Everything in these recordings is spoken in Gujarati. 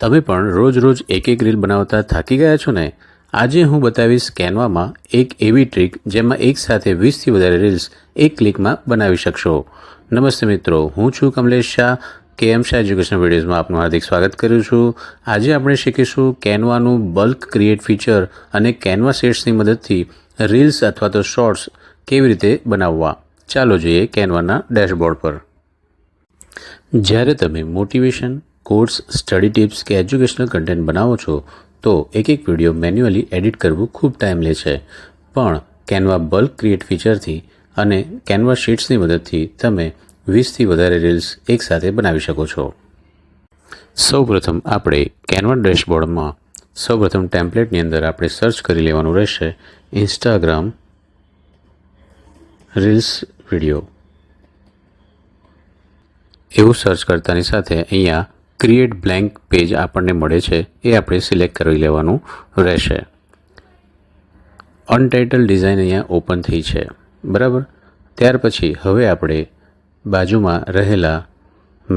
તમે પણ રોજ રોજ એક રીલ બનાવતા થાકી ગયા છો ને? આજે હું બતાવીશ કેનવામાં એક એવી ટ્રીક જેમાં એક સાથે 20થી વધારે રીલ્સ એક ક્લિકમાં બનાવી શકશો. નમસ્તે મિત્રો, હું છું કમલેશ શાહ. KM શાહ એજ્યુકેશન વિડીયોઝમાં આપનું હાર્દિક સ્વાગત કરું છું. આજે આપણે શીખીશું કેનવાનું બલ્ક ક્રિએટ ફીચર અને કેનવા શેડ્સની મદદથી રીલ્સ અથવા તો શોર્ટ્સ કેવી રીતે બનાવવા. ચાલો જોઈએ કેનવાના ડેશબોર્ડ પર. જ્યારે તમે મોટિવેશન, કોર્સ, સ્ટડી ટિપ્સ કે એજ્યુકેશનલ કન્ટેન્ટ બનાવો છો તો એક વિડીયો મેન્યુઅલી એડિટ કરવું ખૂબ ટાઈમ લે છે. પણ કેનવા બલ્ક ક્રિએટ ફીચરથી અને કેનવા શીટ્સની મદદથી તમે 20થી વધારે રીલ્સ એકસાથે બનાવી શકો છો. સૌપ્રથમ આપણે કેનવા ડેશબોર્ડમાં સૌપ્રથમ ટેમ્પલેટની અંદર આપણે સર્ચ કરી લેવાનું રહેશે ઇન્સ્ટાગ્રામ રીલ્સ વિડીયો. એવું સર્ચ કરતાની સાથે અહીંયા ક્રિએટ બ્લેન્ક પેજ આપણને મળે છે, એ આપણે સિલેક્ટ કરી લેવાનું રહેશે. અનટાઇટલ ડિઝાઇન અહીંયા ઓપન થઈ છે, બરાબર. ત્યાર પછી હવે આપણે બાજુમાં રહેલા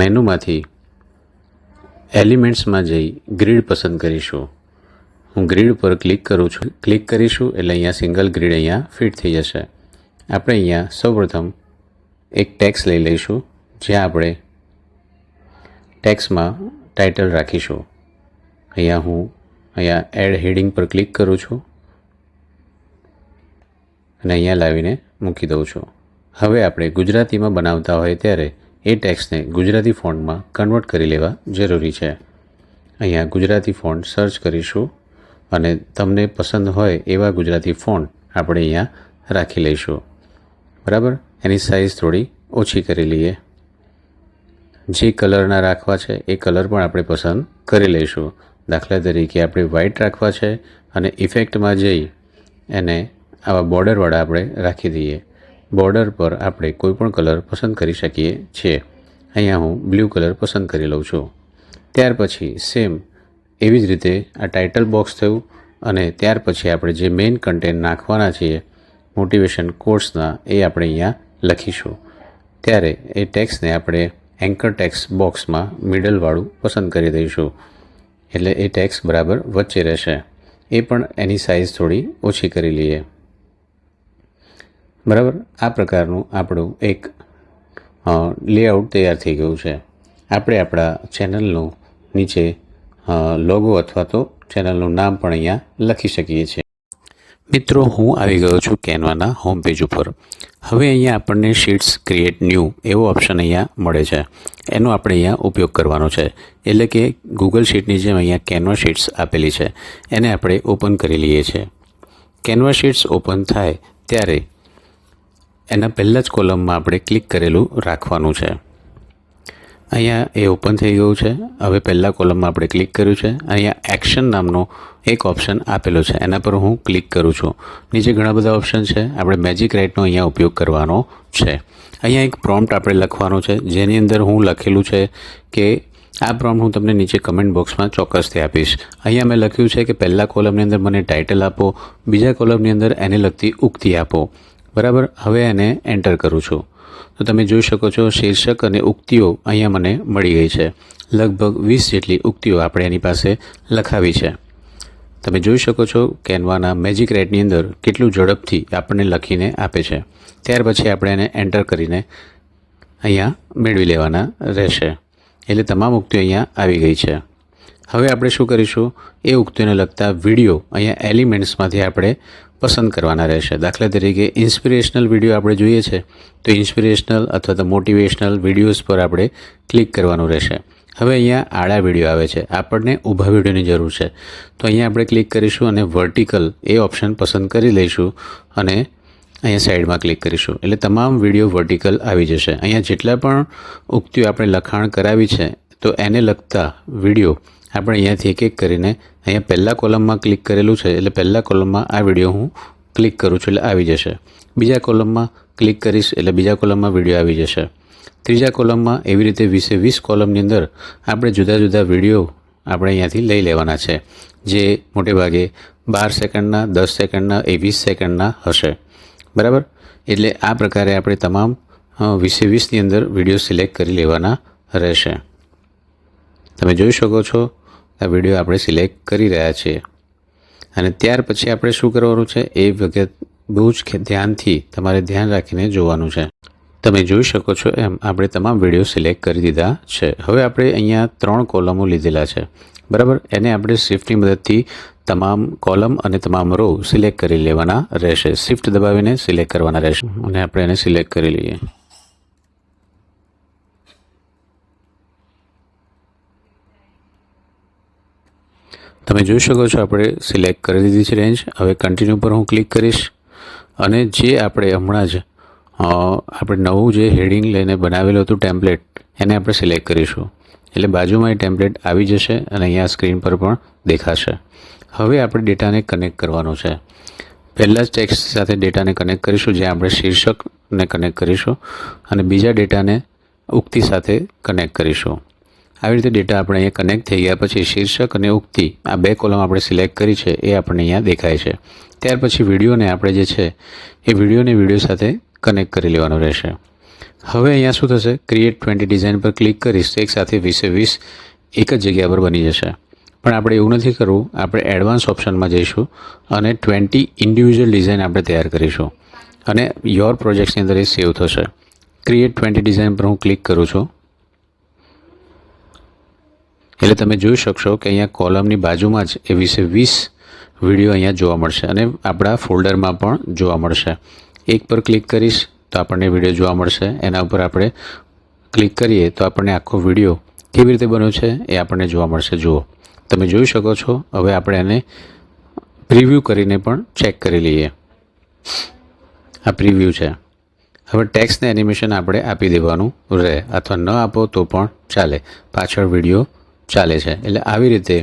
મેનુમાંથી એલિમેન્ટ્સમાં જઈ ગ્રીડ પસંદ કરીશું. હું ગ્રીડ પર ક્લિક કરું છું. ક્લિક કરીશું એટલે અહીંયા સિંગલ ગ્રીડ અહીંયા ફિટ થઈ જશે. આપણે અહીંયા સૌપ્રથમ એક ટેક્સ લઈ લઈશું, જ્યાં આપણે ટેક્સમાં ટાઇટલ રાખીશું. અહીંયા એડ હેડિંગ પર ક્લિક કરું છું અને અહીંયા લાવીને મૂકી દઉં છું. હવે આપણે ગુજરાતીમાં બનાવતા હોય ત્યારે એ ટેક્સને ગુજરાતી ફોન્ટમાં કન્વર્ટ કરી લેવા જરૂરી છે. અહીંયા ગુજરાતી ફોન્ટ સર્ચ કરીશું અને તમને પસંદ હોય એવા ગુજરાતી ફોન્ટ આપણે અહીંયા રાખી લઈશું, બરાબર. એની સાઇઝ થોડી ઓછી કરી લઈએ. જે કલરના રાખવા છે એ કલર પણ આપણે પસંદ કરી લઈશું. દાખલા તરીકે આપણે વ્હાઇટ રાખવા છે અને ઇફેક્ટમાં જઈ એને આવા બોર્ડરવાળા આપણે રાખી દઈએ. બોર્ડર પર આપણે કોઈપણ કલર પસંદ કરી શકીએ છીએ. અહીંયા હું બ્લુ કલર પસંદ કરી લઉં છું. ત્યાર પછી સેમ એવી જ રીતે આ ટાઇટલ બોક્સ થયું અને ત્યાર પછી આપણે જે મેઇન કન્ટેન્ટ નાખવાના છીએ મોટિવેશન કોર્સના એ આપણે અહીંયા લખીશું. ત્યારે એ ટેક્સને આપણે એન્કર ટેક્સ બોક્સમાં મિડલવાળું પસંદ કરી દઈશું, એટલે એ ટેક્સ બરાબર વચ્ચે રહેશે. એ પણ એની સાઇઝ થોડી ઓછી કરી લઈએ, બરાબર. આ પ્રકારનું આપણું એક લેઆઉટ તૈયાર થઈ ગયું છે. આપણે આપણા ચેનલનું નીચે લોગો અથવા તો ચેનલનું નામ પણ અહીંયા લખી શકીએ છીએ. મિત્રો, હું આવી ગયો છું કેનવાના હોમ પેજ ઉપર. હવે અહીંયા આપણને શીટ્સ ક્રિએટ ન્યૂ એવો ઓપ્શન અહીંયા મળે છે. એનો આપણે અહીંયા ઉપયોગ કરવાનો છે. એટલે કે ગૂગલ શીટની જેમ અહીંયા કેનવા શીટ્સ આપેલી છે, એને આપણે ઓપન કરી લઈએ છીએ. કેનવા શીટ્સ ઓપન થાય ત્યારે એના પહેલાં જ કોલમમાં આપણે ક્લિક કરેલું રાખવાનું છે. અહીંયા એ ઓપન થઈ ગયું છે. હવે પહેલાં કોલમમાં આપણે ક્લિક કર્યું છે. અહીંયા એક્શન નામનો એક ઓપ્શન આપેલો છે, એના પર હું ક્લિક કરું છું. નીચે ઘણા બધા ઓપ્શન છે. આપણે મેજિક રાઇટનો અહીંયા ઉપયોગ કરવાનો છે. અહીંયા એક પ્રોમ્પ્ટ આપણે લખવાનો છે, જેની અંદર હું લખેલું છે કે આ પ્રોમ્પ્ટ હું તમને નીચે કમેન્ટ બોક્સમાં ચોક્કસથી આપીશ. અહીંયા મેં લખ્યું છે કે પહેલા કોલમની અંદર મને ટાઇટલ આપો, બીજા કોલમની અંદર એને લગતી ઉક્તિ આપો, બરાબર. હવે એને એન્ટર કરું છું તો તમે જોઈ શકો છો શીર્ષક અને ઉક્તિઓ અહીંયા મને મળી ગઈ છે. લગભગ 20 જેટલી ઉક્તિઓ આપણે એની પાસે લખાવી છે. તમે જોઈ શકો છો કેનવાના મેજિક રાઇટની અંદર કેટલું ઝડપથી આપણને લખીને આપે છે. ત્યાર પછી આપણે એને એન્ટર કરીને અહીંયા મેળવી લેવાના રહેશે. એટલે તમામ ઉક્તિઓ અહીંયા આવી ગઈ છે. હવે આપણે શું કરીશું, એ ઉક્તિઓને લગતા વિડીયો અહીંયા એલિમેન્ટ્સમાંથી આપણે પસંદ કરવાના રહેશે. દાખલા તરીકે ઇન્સ્પિરેશનલ વિડીયો આપણે જોઈએ છે તો ઇન્સ્પિરેશનલ અથવા તો મોટિવેશનલ વિડીયોઝ પર આપણે ક્લિક કરવાનું રહેશે. હવે અહીંયા આડા વિડીયો આવે છે, આપણને ઊભા વિડીયોની જરૂર છે તો અહીંયા આપણે ક્લિક કરીશું અને વર્ટિકલ એ ઓપ્શન પસંદ કરી લઈશું અને અહીંયા સાઈડમાં ક્લિક કરીશું એટલે તમામ વિડીયો વર્ટિકલ આવી જશે. અહીંયા જેટલા પણ ઉક્તિઓ આપણે લખાણ કરાવી છે તો એને લગતા વિડીયો આપણે અહીંયાથી એક એક કરીને અહીંયા પહેલા કોલમમાં ક્લિક કરેલું છે એટલે પહેલા કોલમમાં આ વિડીયો હું ક્લિક કરું છું એટલે આવી જશે. બીજા કોલમમાં ક્લિક કરીશ એટલે બીજા કોલમમાં વિડીયો આવી જશે. ત્રીજા કોલમમાં એવી રીતે 20 કોલમની અંદર આપણે જુદા જુદા વિડીયો આપણે અહીંયાથી લઈ લેવાના છે, જે મોટે ભાગે 12 સેકન્ડના, 10 સેકન્ડના, 20 સેકન્ડના હશે, બરાબર. એટલે આ પ્રકારે આપણે તમામ 20ની અંદર વિડીયો સિલેક્ટ કરી લેવાના રહેશે. તમે જોઈ શકો છો આ વિડીયો આપણે સિલેક્ટ કરી રહ્યા છીએ અને ત્યાર પછી આપણે શું કરવાનું છે એ વખત બહુ જ ધ્યાનથી તમારે ધ્યાન રાખીને જોવાનું છે. તમે જોઈ શકો છો એમ આપણે તમામ વિડીયો સિલેક્ટ કરી દીધા છે. હવે આપણે અહીંયા 3 કોલમો લીધેલા છે, બરાબર. એને આપણે શિફ્ટની મદદથી તમામ કોલમ અને તમામ રો સિલેક્ટ કરી લેવાના રહેશે. શિફ્ટ દબાવીને સિલેક્ટ કરવાના રહેશે અને આપણે એને સિલેક્ટ કરી લઈએ. તમે જોઈ શકો છો આપણે સિલેક્ટ કરી દીધી છે રેન્જ. હવે કન્ટિન્યુ પર હું ક્લિક કરીશ અને જે આપણે હમણાં જ આપણે નવું જે હેડિંગ લઈને બનાવેલું હતું ટેમ્પલેટ, એને આપણે સિલેક્ટ કરીશું. એટલે બાજુમાં એ ટેમ્પલેટ આવી જશે અને અહીંયા સ્ક્રીન પર પણ દેખાશે. હવે આપણે ડેટાને કનેક્ટ કરવાનો છે. પહેલાં જ ટેક્સ્ટ સાથે ડેટાને કનેક્ટ કરીશું, જ્યાં આપણે શીર્ષકને કનેક્ટ કરીશું અને બીજા ડેટાને ઉક્તિ સાથે કનેક્ટ કરીશું. આવી રીતે ડેટા આપણે અહીંયા કનેક્ટ થઈ ગયા પછી શીર્ષક અને ઉક્તિ આ 2 કોલમ આપણે સિલેક્ટ કરી છે એ આપણને અહીંયા દેખાય છે. ત્યાર પછી વિડીયોને આપણે જે છે એ વિડીયો સાથે કનેક્ટ કરી લેવાનો રહેશે. હવે અહીંયા શું થશે, ક્રિએટ 20 ડિઝાઇન પર ક્લિક કરીશ તો એક સાથે 20 એક જ જગ્યા પર બની જશે. પણ આપણે એવું નથી કરવું, આપણે એડવાન્સ ઓપ્શનમાં જઈશું અને 20 ઇન્ડિવિજ્યુઅલ ડિઝાઇન આપણે તૈયાર કરીશું અને યોર પ્રોજેક્ટ્સની અંદર એ સેવ થશે. ક્રિએટ 20 ડિઝાઇન પર હું ક્લિક કરું છું એટલે તમે જોઈ શકશો કે અહીંયા કોલમની બાજુમાં જ એ 20 વિડીયો અહીંયા જોવા મળશે અને આપણા ફોલ્ડરમાં પણ જોવા મળશે. એક પર ક્લિક કરીશ તો આપણને વિડીયો જોવા મળશે. એના ઉપર આપણે ક્લિક કરીએ તો આપણને આખો વિડીયો કેવી રીતે બન્યો છે એ આપણને જોવા મળશે. જુઓ, તમે જોઈ શકો છો. હવે આપણે એને પ્રિવ્યૂ કરીને પણ ચેક કરી લઈએ. આ પ્રિવ્યૂ છે. હવે ટેક્સ્ટને એનિમેશન આપણે આપી દેવાનું રહે અથવા ન આપો તો પણ ચાલે, પાછળ વિડીયો ચાલે છે. એટલે આવી રીતે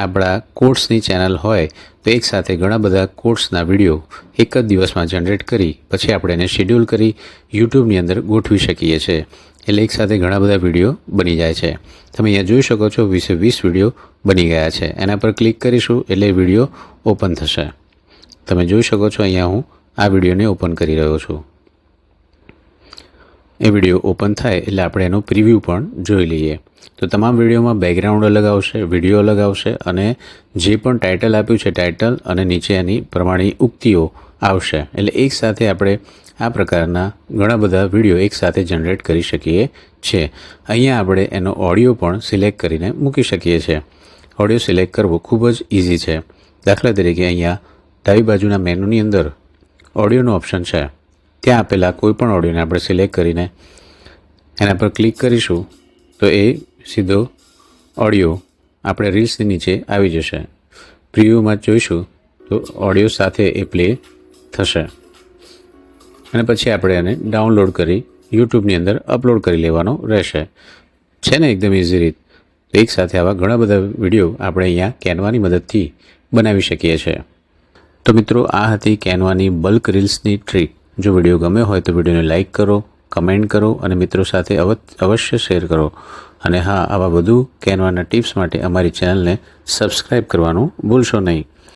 આપણા કોર્સની ચેનલ હોય તો એકસાથે ઘણા બધા કોર્સના વિડીયો એક જ દિવસમાં જનરેટ કરી પછી આપણે એને શેડ્યુલ કરી યુટ્યુબની અંદર ગોઠવી શકીએ છીએ. એટલે એકસાથે ઘણા બધા વિડીયો બની જાય છે. તમે અહીંયા જોઈ શકો છો 20 વિડીયો બની ગયા છે. એના પર ક્લિક કરીશું એટલે વિડીયો ઓપન થશે. તમે જોઈ શકો છો અહીંયા હું આ વિડીયોને ઓપન કરી રહ્યો છું. એ વિડીયો ઓપન થાય એટલે આપણે એનો પ્રિવ્યૂ પણ જોઈ લઈએ. તો તમામ વિડીયોમાં બેકગ્રાઉન્ડ અલગ આવશે, વિડીયો અલગ આવશે અને જે પણ ટાઇટલ આપ્યું છે ટાઇટલ અને નીચે એની પ્રમાણે ઉક્તિઓ આવશે. એટલે એકસાથે આપણે આ પ્રકારના ઘણા બધા વિડીયો એકસાથે જનરેટ કરી શકીએ છીએ. અહીંયા આપણે એનો ઓડિયો પણ સિલેક્ટ કરીને મૂકી શકીએ છીએ. ઓડિયો સિલેક્ટ કરવો ખૂબ જ ઇઝી છે. દાખલા તરીકે અહીંયા ડાબી બાજુના મેનુની અંદર ઓડિયોનો ઓપ્શન છે. ત્યાં આપેલા કોઈપણ ઓડિયોને આપણે સિલેક્ટ કરીને એના પર ક્લિક કરીશું તો એ સીધો ઓડિયો આપણે રીલ્સની નીચે આવી જશે. પ્રિવ્યૂમાં જોઈશું તો ઓડિયો સાથે એ પ્લે થશે અને પછી આપણે એને ડાઉનલોડ કરી યુટ્યુબની અંદર અપલોડ કરી લેવાનો રહેશે. છે ને એકદમ ઇઝી રીત. તો એકસાથે આવા ઘણા બધા વિડીયો આપણે અહીંયા કેનવાની મદદથી બનાવી શકીએ છીએ. તો મિત્રો, આ હતી કેનવાની બલ્ક રીલ્સની ટ્રીક. જો વિડીયો ગમ્યો હોય તો વિડીયોને લાઇક કરો, કમેન્ટ કરો અને મિત્રો સાથે અવશ્ય શેર કરો. અને હા, આવા વધુ કેનવાના ટિપ્સ માટે અમારી ચેનલને સબસ્ક્રાઈબ કરવાનું ભૂલશો નહીં.